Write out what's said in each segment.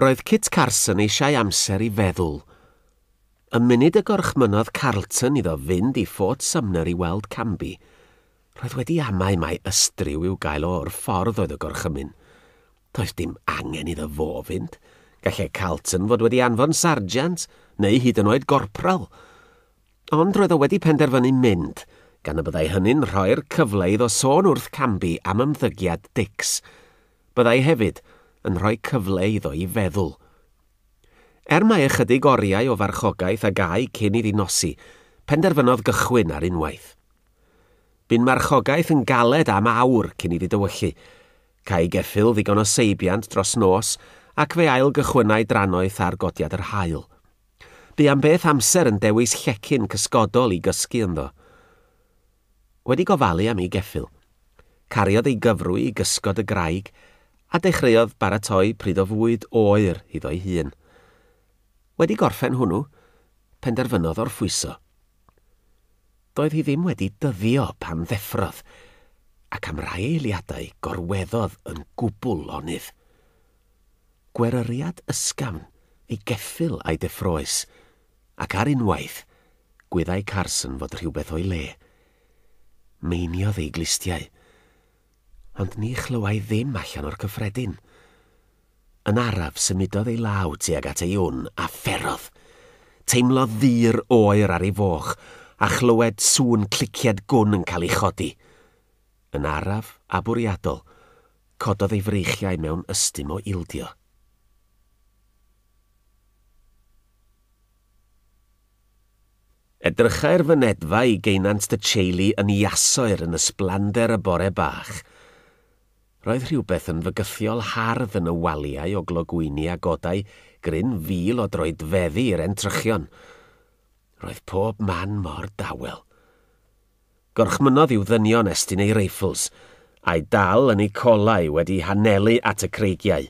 Roedd Kit Carson eisiau amser i feddwl. Y munud y gorchmynodd Carlton iddo fynd i AthroCymraeg i weld Cambi, roedd wedi amau mai ystriw i'w gael o'r ffordd oedd y gorchymyn. Doedd dim angen iddo fo fynd. Gallai Carlton fod wedi anfon sarjant, neu hyd yn oed gorpral. Ond roedd o wedi penderfynu mynd, gan y byddai hynny'n rhoi'r cyfle iddo sôn wrth Cambi am ymddygiad Dix. Byddai hefyd yn rhoi cyfle iddo i feddwl. Mai ychydig oriau o farchogaeth a gau cyn iddi nosi, penderfynodd gychwyn ar unwaith. Bu'n marchogaeth yn galed am awr cyn iddi dywyllu, cael geffil ddigon o seibiant dros nos ac fe ail gychwynnau drannoeth ar godiad yr haul. Bu am beth amser yn dewis llecyn cysgodol i gysgu ynddo. Wedi gofalu am ei geffil, cariodd ei gyfrw i gysgod y graig a dechreuodd baratoi pryd o fwyd oer iddo'i hun. Wedi gorffen hwnnw, penderfynodd o'r ffwyso. Doedd hi ddim wedi dyddio pan ddeffrodd, ac am rai eiliadau gorweddodd yn gwbl onydd. Gweryriad ysgafn ei geffil a'i deffroes, ac ar unwaith, gwyddai Carson fod rhywbeth o'i le. Meiniodd ei glistiau, ond ni chlywai ddim allan o'r cyffredin. Yn araf symudodd ei law tuag at ei wn a pherodd. Teimlodd ddur oer ar ei foch a chlywed sŵn cliciad gwn yn cael ei chodi. Yn araf a bwriadol, cododd ei freichiau mewn ystym o ildio. Edrychai'r fynedfa i geinant dy teulu yn iasoer yn ysblander y bore bach. Roedd rhywbeth yn fygythiol hardd yn y waliau o glogwyni a godau gryn fil o droedfeddi i'r entrychion. Roedd pob man mor dawel. Gorchmynodd i'w ddynion estyn ei reifls, a'i dal yn ei colau wedi hanelu at y creigiau.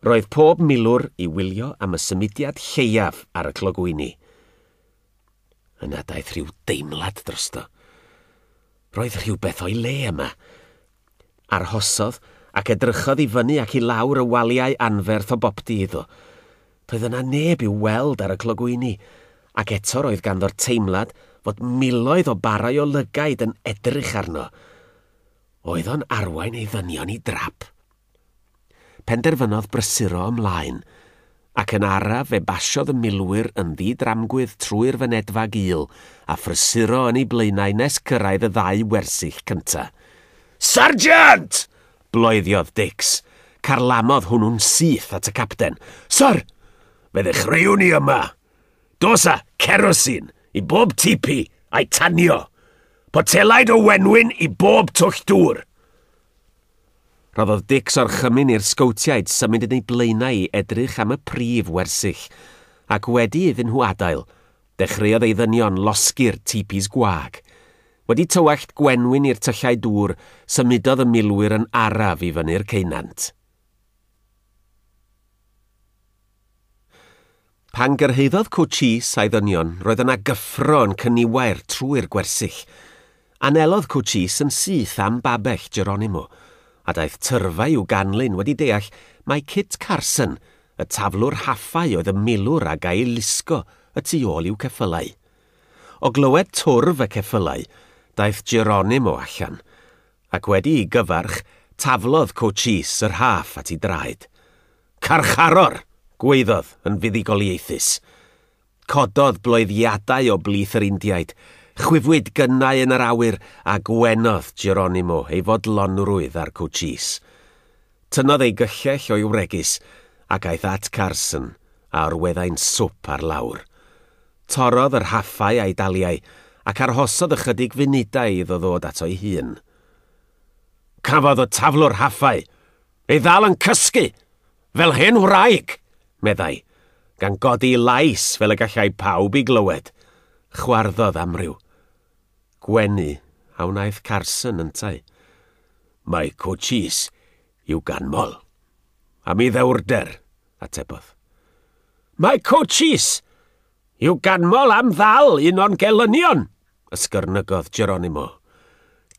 Roedd pob milwr i wylio am y symudiad lleiaf ar y clogwyni. Yna daeth rhyw deimlad drosto. Roedd rhywbeth o'i le yma. Arhosodd ac edrychodd i fyny ac i lawr y waliau anferth o bopdi iddo. Doedd yna neb i'w weld ar y clogwyni, ac eto roedd ganddo'r teimlad fod miloedd o barau o lygaid yn edrych arno. Oedd o'n arwain ei ddynion i drap. Penderfynodd brysuro ymlaen, ac yn araf fe basiodd y milwyr yn ddidramgwydd trwy'r fynedfa gul a phrysuro yn ei blaenau nes cyrraedd y ddau wersyll cynta. Sergeant! Bloeddiodd Dix. Carlamodd hwnnw'n syth at y capten. Sir! Fe ddechreuwn ni yma. Dosa kerosin i bob tipi a'i tanio. Potelaid o wenwyn i bob twll dŵr. Roddodd Dix o'r chymyn i'r sgowtiaid symud yn ei blaenau i edrych am y prif wersyll, ac wedi iddyn nhw adael, dechreuodd ei ddynion losgu'r tipis gwag. Wedi tywallt gwenwyn i'r tyllau dŵr, symudodd y milwyr yn araf i fyny'r ceinant. Pan gyrhaeddodd Cochise a'i ddynion, roedd yna gyffro yn cyniwair trwy'r gwersyll. Anelodd Cochise yn syth am babell Geronimo, a daeth tyrfa i'w ganlyn wedi deall mae Kit Carson, y taflwr haffau oedd y milwr a gael lusgo y tu ôl i'w ceffylau. O glywed twrf y ceffylau, daeth Geronimo allan, ac wedi i gyfarch, taflodd Cochise yr haff at ei draed. Carcharor, gweiddodd yn fuddigoliaethus. Cododd bloeddiadau o blith yr Indiaid, chwifwyd gynnau yn yr awyr a gwenodd Geronimo ei fodlonrwydd ar Cochise. Tynnodd ei gyllell o'i wregis ac aeth at Carson a orweddai'n swp ar lawr. Torodd yr haffau a'i daliau ac arhosodd ychydig funudau iddo ddod ato'i hun. Cafodd o taflwr haffau, ei ddal yn cysgu, fel hen wraig, meddai, gan godi lais fel y gallai pawb i glywed. Chwarddodd amryw. Gwenu a wnaeth Carson yntau. Mae Cochise i'w ganmol. A mi ddewrder, atebodd. Mae Cochise i'w ganmol am ddal un o'n gelynion, ysgyrnygodd Geronimo.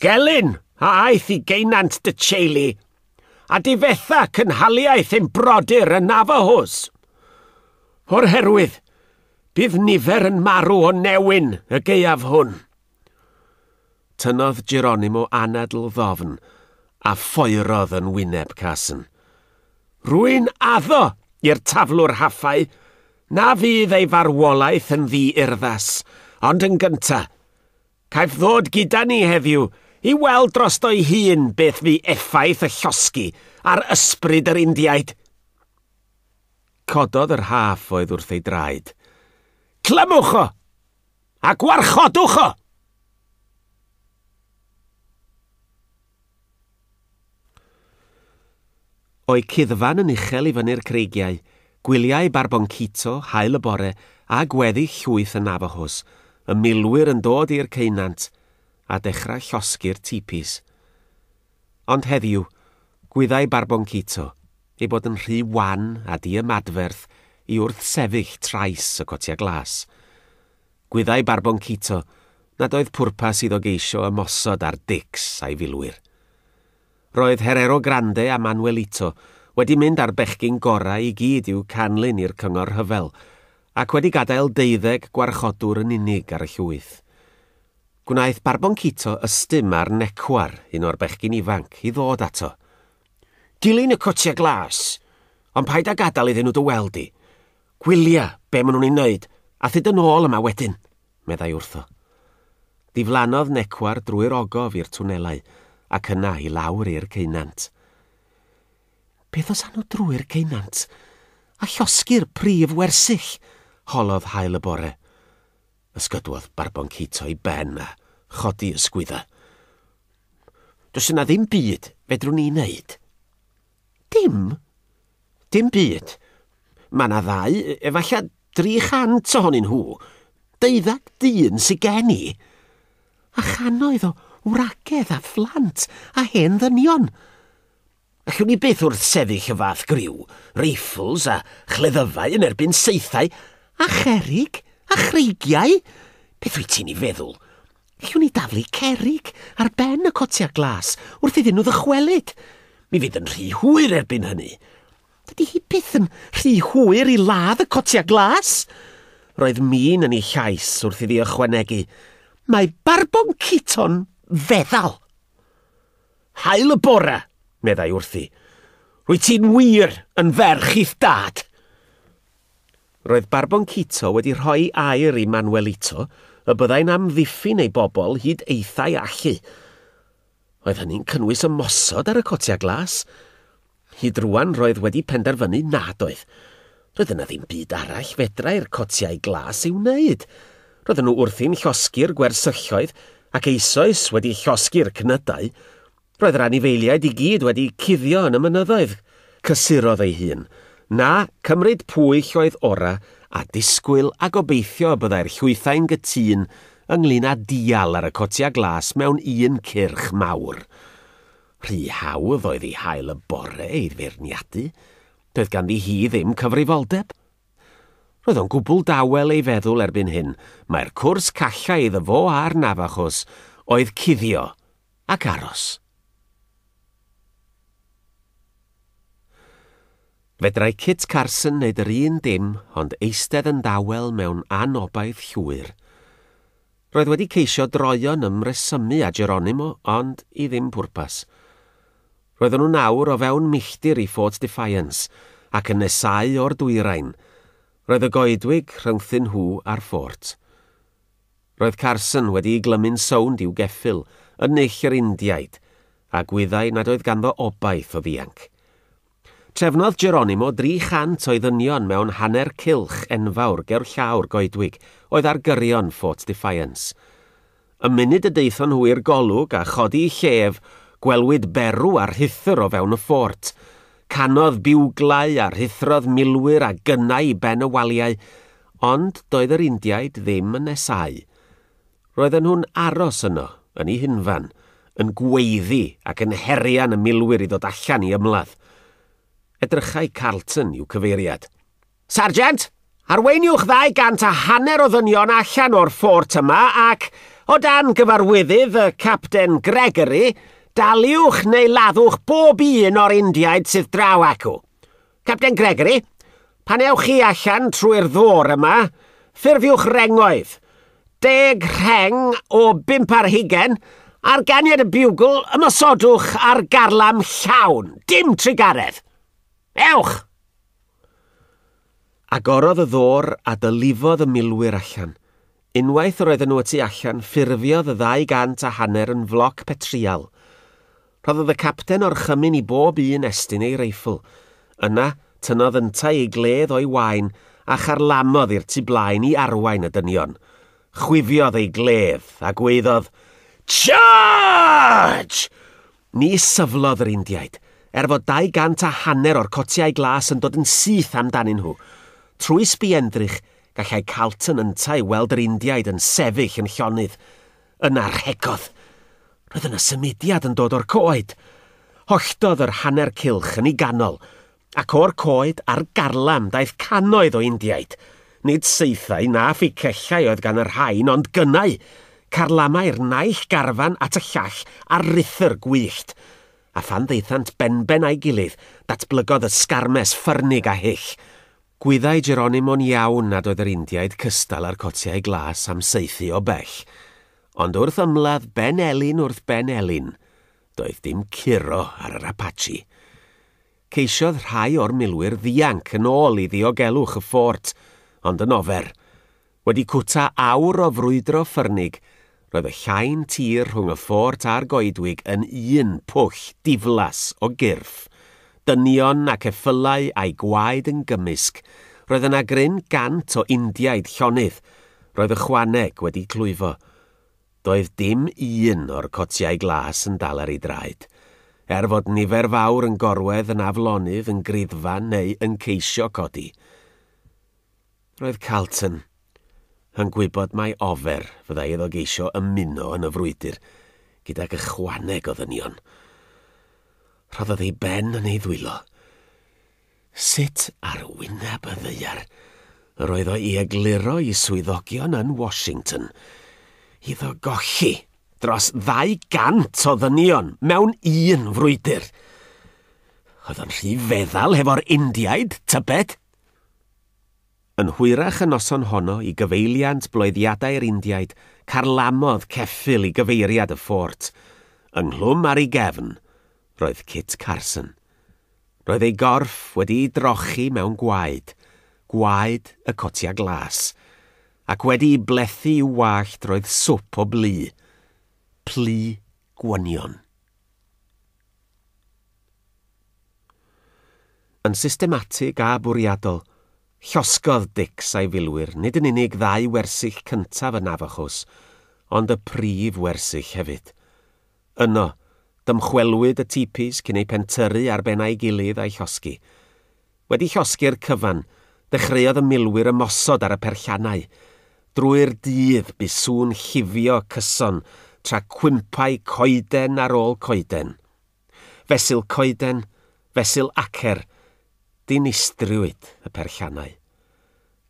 Gelyn a aeth i geinant dy teulu. a difetha cynhaliaeth ein brodyr y Navajos. O'r herwydd, bydd nifer yn marw o newyn y gaeaf hwn. Tynnodd Geronimo anadl ddofn a phoerodd yn wyneb Carson. Rwy'n addo i'r taflwr haffau, na fydd ei farwolaeth yn ddi-urddas, ond yn gynta, caiff ddod gyda ni heddiw i weld dros o'i hun beth fu effaith y llosgi ar ysbryd yr Indiaid. Cododd yr haff oedd wrth ei draed. Clymwch o, a gwarchodwch o! O'i cuddfan yn uchel i fyny'r creigiau, gwyliau barboncito, hael y bore, a gweddi llwyth y Navajos, y milwyr yn dod i'r ceunant, a dechrau llosgu'r tipis. Ond heddiw, gwyddai barboncito, ei bod yn rhy wan a diamadferth i wrth sefyll trais y cotia glas. Gwyddai barboncito, nad oedd pwrpas iddo geisio ymosod ar Dix a'i filwyr. Roedd Herero Grande a Manuelito wedi mynd ar bechgyn gorau i gyd i'w canlyn i'r cyngor hyfel, ac wedi gadael 12 gwarchodwr yn unig ar y llwyth. Gwnaeth barboncito ystym ar necwar un o'r bechgyn ifanc i ddod ato. Dilyn y cotia glas, ond paid â gadael iddyn nhw dy weld i. Gwylia be maen nhw'n ei wneud, a thyd yn ôl yma wedyn, meddai wrtho. Diflannodd necwar drwy'r ogof i'r tŵnelau, ac yna i lawr i'r ceunant. Beth os anw drwy'r ceunant, a llosgu'r prif wersyll, holodd hael y bore. Ysgydwodd barboncito i ben a chodi ysgwydda. Does yna ddim byd fedrwn ni wneud. Dim? Dim byd. Mae yna 2, efallai 300 ohonyn nhw. 12 dyn sy'n gen i. A chanoedd o wragedd a phlant a hen ddynion. Allwn ni beth wrth sefyll y fath griw, reifls a chleddyfau yn erbyn seithau, a cherig a chreigiau. Beth wyt ti'n ei feddwl? Allwn ni daflu cerig ar ben y cotia glas wrth iddyn nhw ddychwelyd. Mi fydd yn rhy hwyr erbyn hynny. Dydy hi byth yn rhy hwyr i ladd y cotia glas? Roedd min yn ei llais wrth iddi ychwanegu. Mae barboncito'n feddal. Hael y bore, meddai wrthi. Rwy ti'n wir yn ferch i'th dad. Roedd barboncito wedi rhoi air i Manuelito y byddai'n amddiffyn ei bobl hyd eithau allu. Oedd hynny'n cynnwys ymosod ar y cotia glas. Hyd rwan roedd wedi penderfynu nad oedd. Roedd yna ddim byd arall fedrai'r cotiau glas i'w wneud. Roedden nhw wrthi'n llosgu'r gwersylloedd ac eisoes wedi llosgu'r cnydau. Roedd yr anifeiliaid i gyd wedi cuddio yn y mynyddoedd. Cysurodd ei hun. Na cymryd pwyll oedd ora a disgwyl a gobeithio y byddai'r llwythau'n gytun ynglyn â dial ar y cotia glas mewn un cyrch mawr. Rhy hawdd oedd ei hael y bore ei feirniadu. Doedd ganddi hi ddim cyfrifoldeb. Roedd o'n gwbl dawel ei feddwl erbyn hyn. Mae'r cwrs calla iddo fo a'r Navajos oedd cuddio ac aros. Fedrai Kit Carson wneud yr un dim, ond eistedd yn dawel mewn anobaith llwyr. Roedd wedi ceisio droion ymresymu a Geronimo, ond i ddim pwrpas. Roedden nhw nawr o fewn milltir i Fort Defiance, ac yn nesau o'r dwyrain. Roedd y goedwig rhyngthyn nhw a'r ffort. Roedd Carson wedi glymu'n sownd i'w geffyl, yn neill yr Indiaid, a gwyddai nad oedd ganddo obaith o ddianc. Trefnodd Geronimo 300 o ddynion mewn hanner cilch enfawr ger llawr goedwig oedd ar gyrion Fort Defiance. Y munud y deithon nhw i'r golwg a chodi i llef, gwelwyd berw a rhithr o fewn y ffort. Canodd biwglau a rhithrodd milwyr a gynnau i ben y waliau, ond doedd yr Indiaid ddim yn nesau. Roedden nhw'n aros yno, yn ei hunfan, yn gweiddi ac yn herian y milwyr i ddod allan i ymladd. Edrychai Carlton i'w cyfeiriad. Sargent, arweiniwch 200 o ddynion allan o'r ffort yma ac, o dan gyfarwyddydd y Capten Gregory, Daliwch neu laddwch bob un o'r Indiaid sydd draw acw. Capten Gregory, pan ewch chi allan trwy'r ddŵr yma, ffurfiwch rengoedd. 10 rheng o 5 ar 20, ar ganiad y biwgl, ymosodwch ar garlam llawn, dim trigaredd. Ewch! Agorodd y ddŵr a dylifodd y milwyr allan. Unwaith roedden nhw y tu allan, ffurfiodd y 250 yn floc petrial. Rhoddodd y capten o'r chymyn i bob un estyn ei reifl. Yna, tynnodd yntau ei gledd o'i wain a charlamodd i'r tu blaen i arwain y dynion. Chwifiodd ei gledd a gweiddodd, "Charge!" Ni syflodd yr Indiaid, fod 250 o'r cotiau glas yn dod yn syth amdanyn nhw. Trwy sbiendrych, gallai Carlton yntau weld yr Indiaid yn sefyll yn llonydd. Yna rhegodd. Roedd yna symudiad yn dod o'r coed. Holltodd yr hanner cilch yn ei ganol, ac o'r coed ar garlam daeth cannoedd o Indiaid. Nid seithau na fficellau oedd gan yr rhain, ond gynnau. Carlamau'r naill garfan at y llall ar rythyr gwyllt. A phan ddeithant benben a'i gilydd, datblygodd y sgarmes ffyrnig a hyll. Gwyddai Geronimo'n iawn nad oedd yr Indiaid cystal ar cotiau glas am seithi o bell. Ond wrth ymladd ben elin wrth ben elin, doedd dim curo ar yr Apache. Ceisiodd rhai o'r milwyr ddianc yn ôl i ddiogelwch y ffort, ond yn ofer. Wedi cwta awr o frwydro ffyrnig, roedd y llain tir rhwng y ffort a'r goedwig yn un pwll diflas o gyrff. Dynion ac effylau a'i gwaed yn gymysg. Roedd yna gryn 100 o Indiaid llonydd. Roedd y chwaneg wedi clwyfo. Doedd dim un o'r cotiau glas yn dal ar ei draed. Fod nifer fawr yn gorwedd yn aflonydd yn griddfa neu yn ceisio codi. Roedd Carlton yn gwybod mai ofer fyddai iddo geisio ymuno yn y frwydr gydag y chwaneg o ddynion. Rhoddodd ei ben yn ei ddwylo. Sut ar wyneb y ddeiar roedd o i egluro i swyddogion yn Washington iddo golli dros 200 o ddynion mewn un frwydr. Oedd o'n rhy feddal hefo'r Indiaid, tybed? Yn hwyrach y noson honno i gyfeiliant bloeddiadau'r Indiaid, carlamodd ceffyl i gyfeiriad y ffort. Ynghlwm ar ei gefn, roedd Kit Carson. Roedd ei gorff wedi drochi mewn gwaed y cotia glas, ac wedi ei blethu i'w wallt roedd swp o blu gwynion. Yn systematig a bwriadol, llosgodd Dix a'i filwyr nid yn unig 2 wersyll cyntaf y Navajos, ond y prif wersyll hefyd. Yno, dymchwelwyd y tipis cyn ei pentyrru ar ben ei gilydd a'i llosgi. Wedi llosgi'r cyfan, dechreuodd y milwyr ymosod ar y perlliannau. Drwy'r dydd bu sŵn llifio cyson tra cwympau coeden ar ôl coeden. Fesul coeden, fesul acer, dinistriwyd y perlliannau.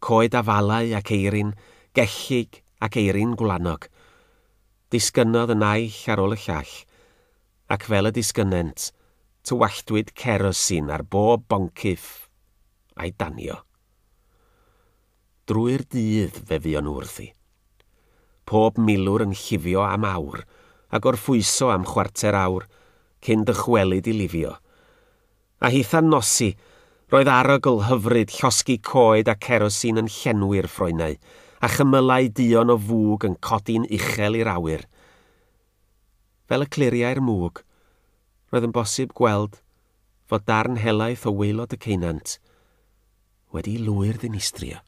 Coed afalau ac eirin, gellig ac eirin gwlanog. Disgynnodd y naill ar ôl y llall, ac fel y disgynnent, tywalltwyd kerosin ar bob boncyff a'i danio. Drwy'r dydd fe fuon wrthi. Pob milwr yn llifio am awr, ac orffwyso am chwarter awr, cyn dychwelyd i lifio. A hithan nosi, roedd arogl hyfryd llosgi coed a kerosin yn llenwi'r ffroenau, a chymylau dion o fwg yn codi'n uchel i'r awyr. Fel y cliriau'r mwg, roedd yn bosib gweld fod darn helaeth o waelod y ceinant wedi lwyr ddinistrio.